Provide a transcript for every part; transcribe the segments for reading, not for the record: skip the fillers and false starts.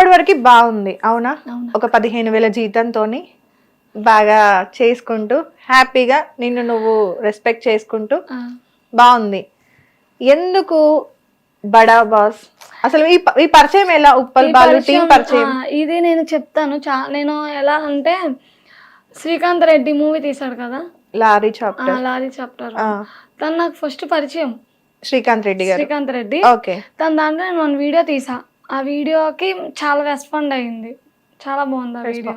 ఇప్పటి వరకు బాగుంది అవునా? ఒక 15,000 జీతంతోని బాగా చేసుకుంటూ హ్యాపీగా నిన్ను నువ్వు రెస్పెక్ట్ చేసుకుంటూ బాగుంది. ఎందుకు బడా బాస్ అసలు ఈ పరిచయం ఎలా? ఉప్పల్ బాలు టీం పరిచయం ఇది నేను చెప్తాను. నేను ఎలా అంటే శ్రీకాంత్ రెడ్డి మూవీ తీసాడు కదా, లారీ చాప్టర్, తను నాకు ఫస్ట్ పరిచయం. శ్రీకాంత్ రెడ్డి తన దాంట్లో నేను 1 వీడియో తీసా. ఆ వీడియోకి చాలా రెస్పాండ్ అయింది, చాలా బాగుంది ఆ వీడియో.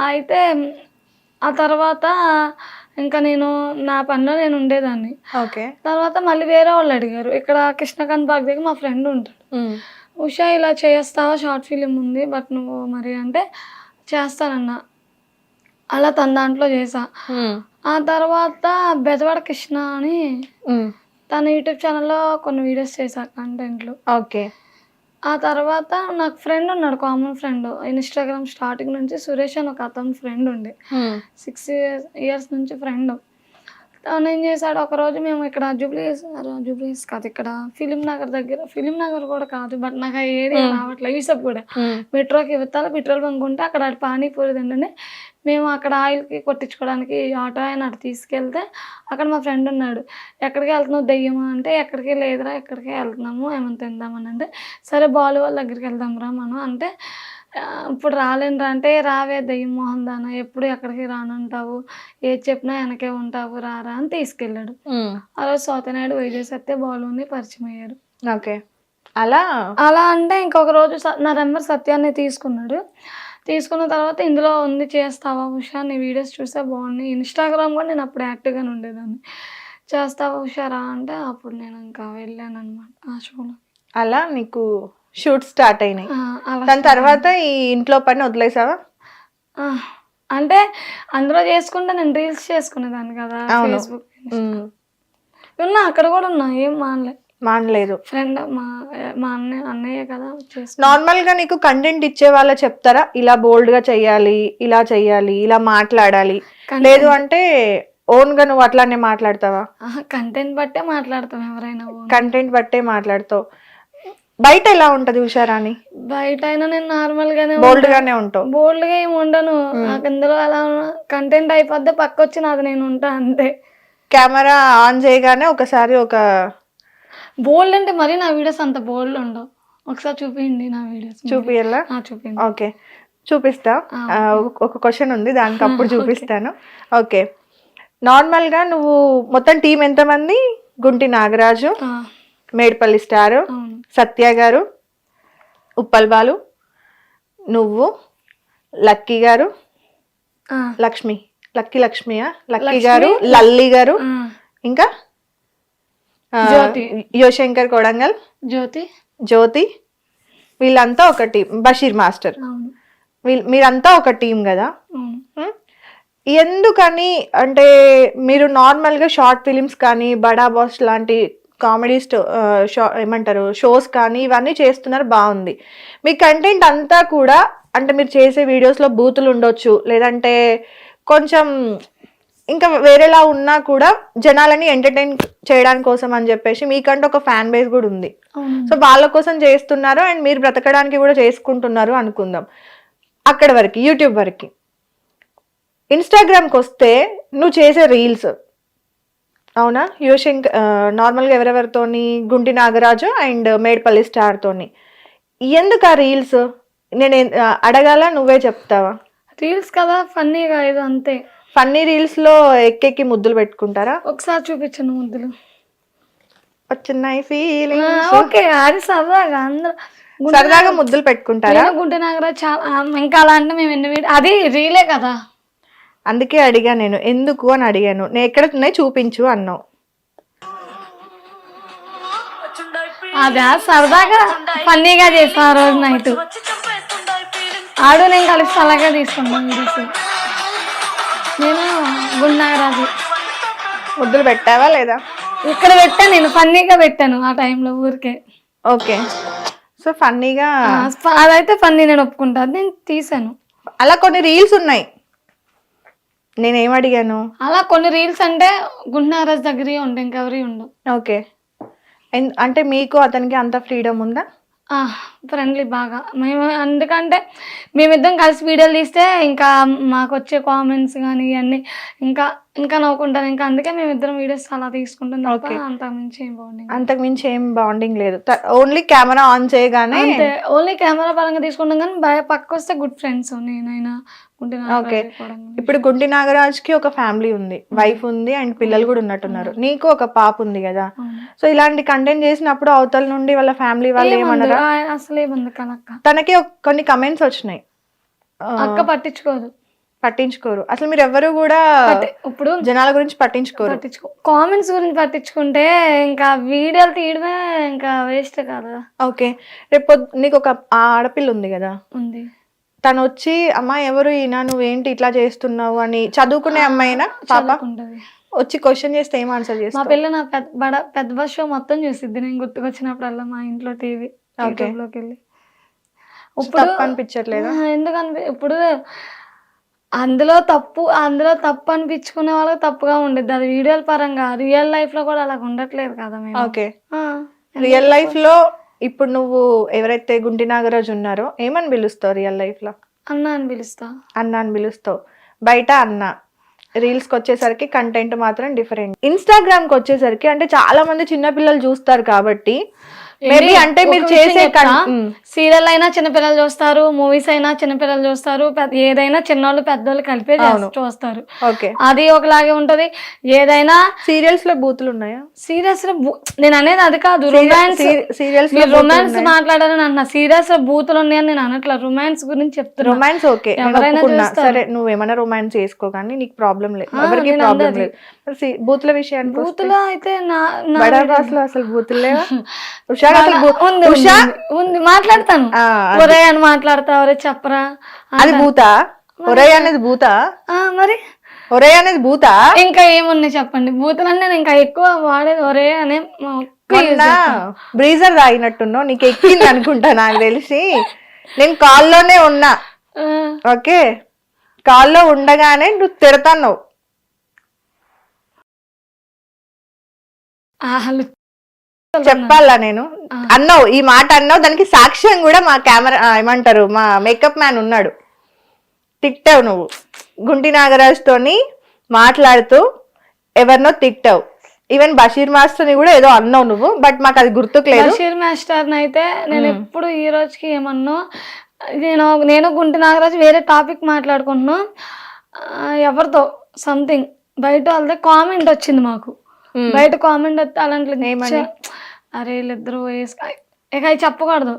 అయితే ఆ తర్వాత ఇంకా నేను నా పనిలో నేను ఉండేదాన్ని. తర్వాత మళ్ళీ వేరే వాళ్ళు అడిగారు. ఇక్కడ కృష్ణకాంత్ బాగ్ దగ్గర మా ఫ్రెండ్ ఉంటాడు. ఉషా ఇలా చేస్తావా, షార్ట్ ఫిలిం ఉంది బట్ నువ్వు మరి అంటే చేస్తానన్నా. అలా తన దాంట్లో చేసా. ఆ తర్వాత బెజవాడ కృష్ణ అని తన యూట్యూబ్ ఛానల్లో కొన్ని వీడియోస్ చేశా, కంటెంట్లు. ఆ తర్వాత నాకు ఫ్రెండ్ ఉన్నాడు, కామన్ ఫ్రెండ్. ఇన్స్టాగ్రామ్ స్టార్టింగ్ నుంచి సురేష్ అని ఒక అతను ఫ్రెండ్ ఉండే, 6 years నుంచి ఫ్రెండ్. తను ఏం చేశాడు, ఒకరోజు మేము ఇక్కడ జూబ్లీస్ కాదు, ఇక్కడ ఫిలిం నగర్ దగ్గర, ఫిలిం నగర్ కూడా కాదు బట్ నాకు ఆ ఏరియా రావట్లేదు, యూసఫ్ కూడా మెట్రోకి ఇవ్వాలి, పెట్రోల్ బంక్ ఉంటే అక్కడ పానీపూరి తిండి. మేము అక్కడ ఆయిల్కి కొట్టించుకోవడానికి ఆటో ఆయన అటు తీసుకెళ్తే అక్కడ మా ఫ్రెండ్ ఉన్నాడు. ఎక్కడికి వెళ్తున్నావు దెయ్యమా అంటే, ఎక్కడికి లేదురా ఎక్కడికి వెళ్తున్నాము ఏమైనా తిందామని అంటే, సరే బాలు వాళ్ళ దగ్గరికి వెళ్దాం రా మనం అంటే, ఇప్పుడు రాలేనురా అంటే, రావే దెయ్యం మోహన్ దానా, ఎప్పుడు ఎక్కడికి రానంటావు, ఏది చెప్పినా వెనకే ఉంటావు, రారా అని తీసుకెళ్ళాడు. ఆ రోజు సౌతనాయుడు వైజేసత్తే బాలుని పరిచయం అయ్యారు. అలా అంటే ఇంకొక రోజు నా నెంబర్ సత్యాన్ని తీసుకున్నాడు. తీసుకున్న తర్వాత ఇందులో ఉంది చేస్తావా ఉషా, నీ వీడియోస్ చూస్తే బాగున్నాయి, ఇన్స్టాగ్రామ్ కూడా నేను అప్పుడు యాక్టివ్గానే ఉండేదాన్ని, చేస్తావా ఉషారా అంటే అప్పుడు నేను ఇంకా వెళ్ళాను అనమాట ఆ షోలో. అలా నీకు షూట్ స్టార్ట్ అయినాయి. దాని తర్వాత ఈ ఇంట్లో పని వదిలేసావా? అంటే అందులో చేసుకుంటే నేను రీల్స్ చేసుకునేదాన్ని కదా, ఫేస్బుక్ ఉన్నా, అక్కడ కూడా ఉన్నా, ఏం మానలేదు. ఫ్రెండ్ మా అన్నయ్య కదా. నార్మల్ గా నీకు కంటెంట్ ఇచ్చే వాళ్ళ చెప్తారా ఇలా బోల్డ్ గా చెయ్యాలి, ఇలా చెయ్యాలి, ఇలా మాట్లాడాలి, లేదు అంటే ఓన్ గా నువ్వు అట్లానే మాట్లాడతావా? కంటెంట్ బట్టే మాట్లాడతాం, ఎవరైనా కంటెంట్ బట్టే మాట్లాడతావు. బయట ఎలా ఉంటది ఉషారాణి? బయట అయినా నేను నార్మల్ గానే బోల్డ్ గానే ఉంటావు. బోల్డ్ గా ఏమి ఉండను, నాకు ఇందులో అలా కంటెంట్ అయిపోద్ది పక్క వచ్చి నాది నేను ఉంటా అంతే. కెమెరా ఆన్ చేయగానే ఒకసారి ఒక బోల్డ్ అంటే మరి నా వీడియోస్ అంత బోల్డ్ ఉండవు. ఒకసారి చూపించండి నా వీడియోస్. చూపియాలా? చూపించండి. ఓకే చూపిస్తా. ఒక క్వశ్చన్ ఉంది దానికి అప్పుడు చూపిస్తాను. ఓకే, నార్మల్ గా నువ్వు మొత్తం టీం ఎంతమంది? గుంటి నాగరాజు, మేడ్పల్లి స్టార్, సత్య గారు, ఉప్పల్ బాలు, నువ్వు, లక్కీ గారు, లక్ష్మియా, లక్కీ గారు, లల్లి గారు, ఇంకా యువశంకర్ కొడంగల్, జ్యోతి, వీళ్ళంతా ఒక టీం. బషీర్ మాస్టర్, మీరంతా ఒక టీం కదా. ఎందుకని అంటే మీరు నార్మల్గా షార్ట్ ఫిలిమ్స్ కానీ బడా బాస్ లాంటి కామెడీ ఏమంటారు షోస్ కానీ ఇవన్నీ చేస్తున్నారు, బాగుంది. మీ కంటెంట్ అంతా కూడా అంటే మీరు చేసే వీడియోస్లో బూతులు ఉండొచ్చు, లేదంటే కొంచెం ఇంకా వేరేలా ఉన్నా కూడా జనాలని ఎంటర్టైన్ చేయడానికి కోసం అని చెప్పేసి మీకంటే ఒక ఫ్యాన్ బేస్ కూడా ఉంది. సో వాళ్ళ కోసం చేస్తున్నారు అండ్ మీరు బ్రతకడానికి కూడా చేసుకుంటున్నారు అనుకుందాం. అక్కడ వరకు యూట్యూబ్ వరకు. ఇన్స్టాగ్రామ్కి వస్తే నువ్వు చేసే రీల్స్ అవునా, యువశంకర్ నార్మల్గా ఎవరెవరితోని, గుంటి నాగరాజు అండ్ మేడ్పల్లి స్టార్తోని, ఎందుకు ఆ రీల్స్? నేను అడగాల, నువ్వే చెప్తావా? రీల్స్ కదా ఫన్నీగా, ఏదో అంతే. ఫన్నీ రీల్స్ లో ఎక్కెక్కి ముద్దులు పెట్టుకుంటారా? ఒకసారి చూపించండి ముద్దులు. వచ్చినాయి ఫీలింగ్స్. ఓకే, అది సరదాగా అందరూ సరదాగా ముద్దులు పెట్టుకుంటారా? గుంటి నాగరాజు చాలా, ఇంకా అలా అంటే మేము ఎన్ని అది రీలే కదా, అందుకే అడిగా నేను, ఎందుకు అని అడిగాను. నేను ఎక్కడ ఉన్నాయి చూపించు అన్నావు. అదే సరదాగా ఫన్నీగా చేస్తాను. ఆ రోజు నైట్ ఆడు నేను కలిసి అలాగే తీసుకుంటాను వీడియోస్. నేను గుంటి నాగరాజు ముద్దులు పెట్టావా లేదా? ఇక్కడ పెట్టాను, నేను ఫన్నీగా పెట్టాను ఆ టైంలో ఊరికే. ఓకే, సో ఫన్నీగా అదైతే ఫన్నీ, నేను ఒప్పుకుంటాను, నేను తీసాను. అలా కొన్ని రీల్స్ ఉన్నాయి, నేనేం అడిగాను? అలా కొన్ని రీల్స్ అంటే గుంటి నాగరాజు దగ్గర ఉంటాయి, ఇంకెవరి ఉండవు. ఓకే, అంటే మీకు అతనికి అంత ఫ్రీడమ్ ఉందా? ఫ్రెండ్లీ బాగా. మేము ఎందుకంటే మేమిద్దరం కలిసి వీడియోలు తీస్తే ఇంకా మాకు వచ్చే కామెంట్స్ కానీ ఇవన్నీ ఇంకా ఇంకా నవ్వుకుంటాను. ఇంకా అందుకే మేమిద్దరం వీడియోస్ అలా తీసుకుంటాం తప్ప అంతకుమించి ఏం బాండింగ్ అంతకుమించి ఏం బాండింగ్ లేదు. ఓన్లీ కెమెరా ఆన్ చేయగానే అంతే, ఓన్లీ కెమెరా పరంగా తీసుకుంటాం కానీ పక్క వస్తే గుడ్ ఫ్రెండ్స్. నేనైనా ఓకే. ఇప్పుడు గుంటి నాగరాజ్ కి ఒక ఫ్యామిలీ ఉంది, వైఫ్ ఉంది అండ్ పిల్లలు కూడా ఉన్నట్టున్నారు. నీకు ఒక పాప ఉంది కదా, సో ఇలాంటి కంటెంట్ చేసినప్పుడు అవతల నుండి వాళ్ళ ఫ్యామిలీ వాళ్ళు ఏమన్నారా? అసలు ఏముంది కనక్క, తనకి కొన్ని కమెంట్స్ వచ్చినాయి, అక్క పట్టించుకోరు అసలు. మీరు ఎవరు కూడా ఇప్పుడు జనాల గురించి పట్టించుకోరు. కామెంట్స్ గురించి పట్టించుకుంటే ఇంకా వీడియోలు తీయడమే ఇంకా వేస్ట్ కదా. ఓకే, రేపు నీకు ఒక ఆడపిల్ల ఉంది కదా, ఉంది. తను వచ్చి అమ్మా ఎవరు ఈయన, నువ్వేంటి ఇట్లా చేస్తున్నావు అని, చదువుకునే అమ్మాయినా పాప వచ్చి క్వశ్చన్ చేస్తే ఏం ఆన్సర్ చేస్తా? మా పిల్ల నా పెద్ద బస్ షో మొత్తం చూసిద్ది. నేను గుర్తుకొచ్చినప్పుడల్లా మా ఇంట్లో టీవీ లోకి వెళ్ళి. ఇప్పుడు అనిపించట్లేదా? ఎందుకని ఇప్పుడు అందులో తప్పు అనిపించుకునే వాళ్ళకి తప్పుగా ఉండేది, అది వీడియోల పరంగా. రియల్ లైఫ్ లో కూడా అలా ఉండట్లేదు కదా మేము. ఓకే, రియల్ లైఫ్ లో ఇప్పుడు నువ్వు ఎవరైతే గుంటి నాగరాజు ఉన్నారో ఏమని పిలుస్తావు? రియల్ లైఫ్ లో అన్న అని పిలుస్తావు. బయట అన్న. రీల్స్ కి వచ్చేసరికి కంటెంట్ మాత్రం డిఫరెంట్. ఇన్స్టాగ్రామ్ కి వచ్చేసరికి అంటే చాలా మంది చిన్నపిల్లలు చూస్తారు కాబట్టి మేబీ అంటే మీరు చేసే సీరియల్ అయినా చిన్నపిల్లలు చూస్తారు, మూవీస్ అయినా చిన్నపిల్లలు చూస్తారు, ఏదైనా చిన్నోళ్ళు పెద్దోళ్ళు కలిపే చూస్తారు. అది ఒకలాగే ఉంటది. ఏదైనా సీరియల్స్ లో బూతులు ఉన్నాయా? సీరియల్స్ లో నేను అనేది అది కాదు, రొమాన్స్. సీరియల్స్ రొమాన్స్ మాట్లాడాలని అన్న, సీరియల్స్ లో బూతులు ఉన్నాయని నేను అనట్లా, రొమాన్స్ గురించి చెప్తున్నా. రొమాన్స్ ఓకే, ఎవరైనా సరే, నువ్వేమైనా రొమాన్స్ చేసుకో కానీ నీకు ప్రాబ్లం లేదు, ఎవరికి ప్రాబ్లం లేదు. బూతుల విషయాన్ని, బూతులో అయితే అసలు బూతులు లేవా? ఉంది, మాట్లాడతాను. ఒరే అని మాట్లాడతా, ఒరే చెప్పరా. అది భూతా? ఒరే అనేది భూతా? మరి ఒరే అనేది భూతా? ఇంకా ఏమున్నాయి చెప్పండి బూతులు. నేను ఇంకా ఎక్కువ వాడేది ఒరే అనే. బ్రీజర్ తాగినట్టున్నావు, నీకు ఎక్కింది అనుకుంటా నాకు తెలిసి. నేను కాల్లోనే ఉన్నా, ఓకే, కాల్లో ఉండగానే నువ్వు తిడతావు. చెప్పాలా నేను అన్నావు, ఈ మాట అన్నావు, దానికి సాక్ష్యం కూడా మా కెమెరా ఏమంటారు మా మేకప్ మ్యాన్ ఉన్నాడు. తిట్టావు నువ్వు, గుంటి నాగరాజ్ తోని మాట్లాడుతూ ఎవరినో తిట్టావు. ఈవెన్ బషీర్ మాస్టర్ ని కూడా ఏదో అన్నావు నువ్వు, బట్ మాకు అది గుర్తుకు లేదు. బషీర్ మాస్టర్ అయితే నేను ఎప్పుడు ఈ రోజుకి ఏమన్నా, నేను గుంటి నాగరాజు వేరే టాపిక్ మాట్లాడుకుంటున్నా, ఎవరితో సంథింగ్ బయట వాళ్ళదే కామెంట్ వచ్చింది మాకు. బయట కామెంట్ వస్తే అలాంటి అరే వీళ్ళిద్దరు ఇక అవి చెప్పకూడదు.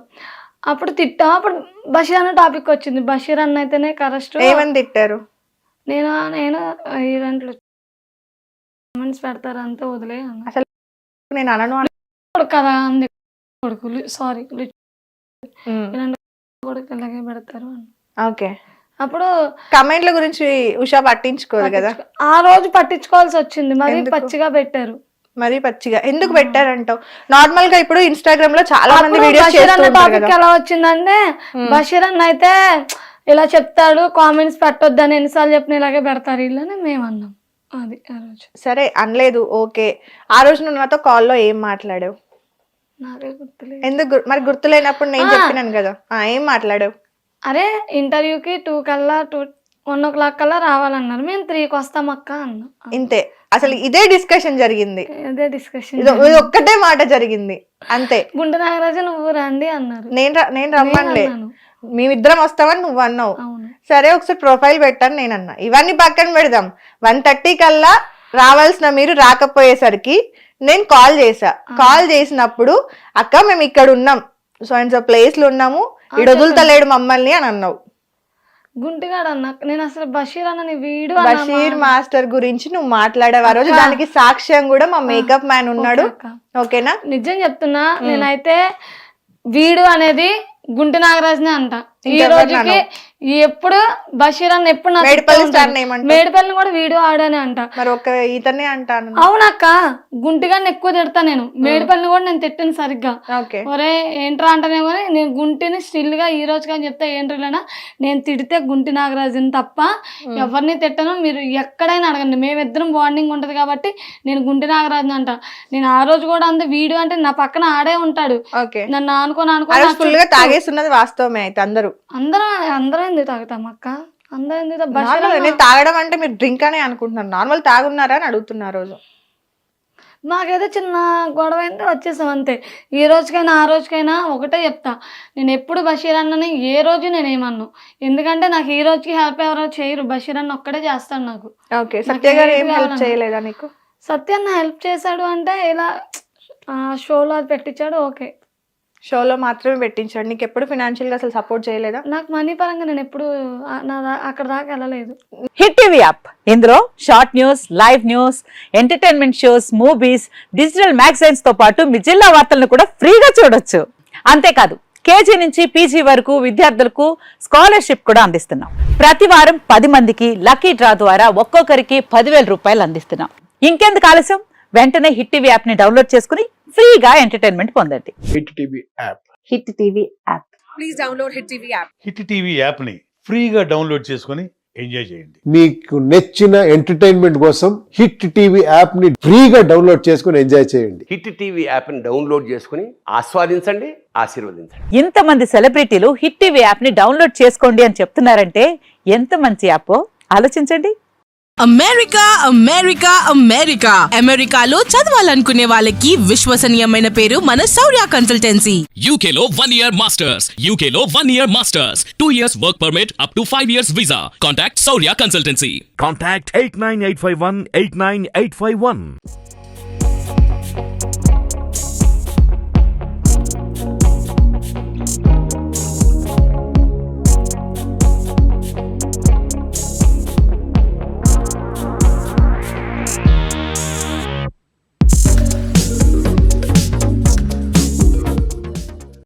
అప్పుడు తిట్టా, అప్పుడు బషీర్ అన్న టాపిక్ వచ్చింది. బషీర్ అన్న అయితేనే కరెక్ట్. ఏమని తిట్టారు? నేను ఈ దాంట్లో కామెంట్స్ పెడతారు అంతా వదిలే అసలు నేను అనను కదా, అంది కొడుకులు సారీ ఇలాంటి కొడుకు ఇలాగే పెడతారు. ఓకే, అప్పుడు కమెంట్ల గురించి ఉషా పట్టించుకోదు కదా. ఆ రోజు పట్టించుకోవాల్సి వచ్చింది, మరి పచ్చిగా పెట్టారు. మరీ పచ్చిగా ఎందుకు పెట్టారంటావు? నార్మల్ గా ఇప్పుడు ఇన్స్టాగ్రామ్ లో చాలా మంది వీడియోస్ చేస్తున్నారు. టాపిక్ ఎలా వచ్చిందంటే, బషీర్ అన్న అయితే ఇలా చెప్తాడు, కామెంట్స్ పెట్టొద్దని ఎన్నిసార్లు చెప్పిన ఇలాగే పెడతారు వీళ్ళని మేము అన్నాం. అది ఆ రోజు. సరే అనలేదు, ఓకే. ఆ రోజు నువ్వు నాతో కాల్లో ఏం మాట్లాడావు? నాకే గుర్తులేదు. ఎందుకు మరి గుర్తులేనప్పుడు నేను చెప్పినాను కదా, ఏం మాట్లాడావు? అరే ఇంటర్వ్యూకి 2 కల్లా 1 o'clock కల్లా రావాలన్నారు, మేము 3కి వస్తాం అక్క అన్నా. ఇంతే, అసలు ఇదే డిస్కషన్ జరిగింది. ఇదే డిస్కషన్, ఇది ఒక్కటే మాట జరిగింది అంతే. గుంట నాగరాజు నువ్వు రండి అన్నారు, నేను రమ్మనిలే, మేమిద్దరం వస్తామని నువ్వు అన్నావు. సరే ఒకసారి ప్రొఫైల్ పెట్టాను నేను అన్నా. ఇవన్నీ పక్కన పెడదాం, 1:30 కల్లా రావాల్సిన మీరు రాకపోయేసరికి నేను కాల్ చేసా. కాల్ చేసినప్పుడు అక్క మేము ఇక్కడ ఉన్నాం, సో అండ్ సో ప్లేస్ లో ఉన్నాము, ఇడు వదులుతలేడు మమ్మల్ని అని అన్నావు. గుంటిగాడు అన్న, నేను అసలు బషీర్ అన్న వీడు బషీర్ మాస్టర్ గురించి నువ్వు మాట్లాడావు ఆ రోజు, దానికి సాక్ష్యం కూడా మా మేకప్ మ్యాన్ ఉన్నాడు. ఓకేనా, నిజం చెప్తున్నా. నేనైతే వీడు అనేది గుంటి నాగరాజునే అంట. ఎప్పుడు బషీర్ అన్న ఎప్పుడు నాకు మేడిపల్లి స్టార్ ఏమంటారు? మేడిపల్లిని కూడా వీడియో ఆడనే అంట. మరి ఒక ఇతనే అంటాను. అవునక్క, గుంటిగాన్ని ఎక్కువ తిడతా నేను. మేడిపల్లిని కూడా నేను తిట్టాను సరిగ్గా. ఒరే ఏంట్రా అంటానేమో నేను గుంటిని స్టిల్ గా ఈ రోజు కానీ చెప్తా, ఏంట్రీలేనా నేను తిడితే గుంటి నాగరాజుని తప్ప ఎవరిని తిట్టను. మీరు ఎక్కడైనా అడగండి, మేమిద్దరం బాండింగ్ ఉంటది కాబట్టి నేను గుంటి నాగరాజుని అంట. నేను ఆ రోజు కూడా అంత వీడియో అంటే నా పక్కన ఆడే ఉంటాడు, నన్ను అనుకోని ఫుల్ గా తాగేస్తున్నది వాస్తవమే. అయితే అందరం ఎందుకు తాగుతాం అక్క? అందరం ఎందుకు? నేను తాగడం అంటే మీరు డ్రింక్ అనే అనుకుంటున్నారు, నార్మల్ తాగున్నారా అని అడుగుతున్నా. రోజు మాకేదో చిన్న గొడవ అయితే వచ్చేసాం అంతే. ఈ రోజుకైనా ఆ రోజుకైనా ఒకటే చెప్తా, నేను ఎప్పుడు బషీర్ అన్నని ఏ రోజు నేనేమన్నాను. ఎందుకంటే నాకు ఈ రోజుకి హెల్ప్ ఎవరో చేయరు, బషీర్ అన్న ఒక్కడే చేస్తాడు నాకు. సత్య గారు ఏం హెల్ప్ చేయలేదా నీకు? సత్య అన్న హెల్ప్ చేశాడు అంటే ఇలా షోలో అది పెట్టించాడు, ఓకే. షోలో మాత్రమే పెట్టించాడు, నీకు ఎప్పుడు ఫైనాన్షియల్ గా అసలు సపోర్ట్ చేయలేదా? నాకు మనీ పరంగా నేను ఎప్పుడు అక్కడ దాకా వెళ్ళలేదు. హిట్ టీవీ యాప్, ఇందులో short news, live news, entertainment shows, movies, digital magazines తో పాటు మీ జిల్లా వార్తలను కూడా ఫ్రీగా చూడొచ్చు. అంతేకాదు కేజీ నుంచి పీజీ వరకు విద్యార్థులకు స్కాలర్షిప్ కూడా అందిస్తున్నాం. ప్రతి వారం 10 మందికి లక్కీ డ్రా ద్వారా ఒక్కొక్కరికి 10,000 రూపాయలు అందిస్తున్నాం. ఇంకెందుకు ఆలస్యం, వెంటనే హిట్ టీవీ యాప్ ని డౌన్లోడ్ చేసుకుని ఫ్రీగా ఎంటర్టైన్మెంట్ పొందండి. Hit TV app. Hit TV app. Please download hit TV app. Hit TV app ని ఫ్రీగా డౌన్లోడ్ చేసుకుని ఎంజాయ్ చేయండి. మీకు నచ్చిన ఎంటర్టైన్మెంట్ కోసం హిట్ టీవీ యాప్ ని ఫ్రీగా డౌన్లోడ్ చేసుకుని ఎంజాయ్ చేయండి. హిట్ టీవీ యాప్ ని డౌన్లోడ్ చేసుకుని ఆస్వాదించండి, ఆశీర్వదించండి. ఇంతమంది సెలబ్రిటీలు హిట్ టీవీ యాప్ ని డౌన్లోడ్ చేసుకోండి అని చెప్తున్నారంటే ఎంత మంచి యాప్ ఆలోచించండి. అమెరికా అమెరికా అమెరికా అమెరికాలో చదవాలనుకునే వాళ్ళకి విశ్వసనీయమైన పేరు మన శౌర్య కన్సల్టెన్సీ. UK లో 1 year masters, UK లో 1 year masters, 2 years work permit up to 5 years visa. Contact Saurya Consultancy. Contact 89851 89851.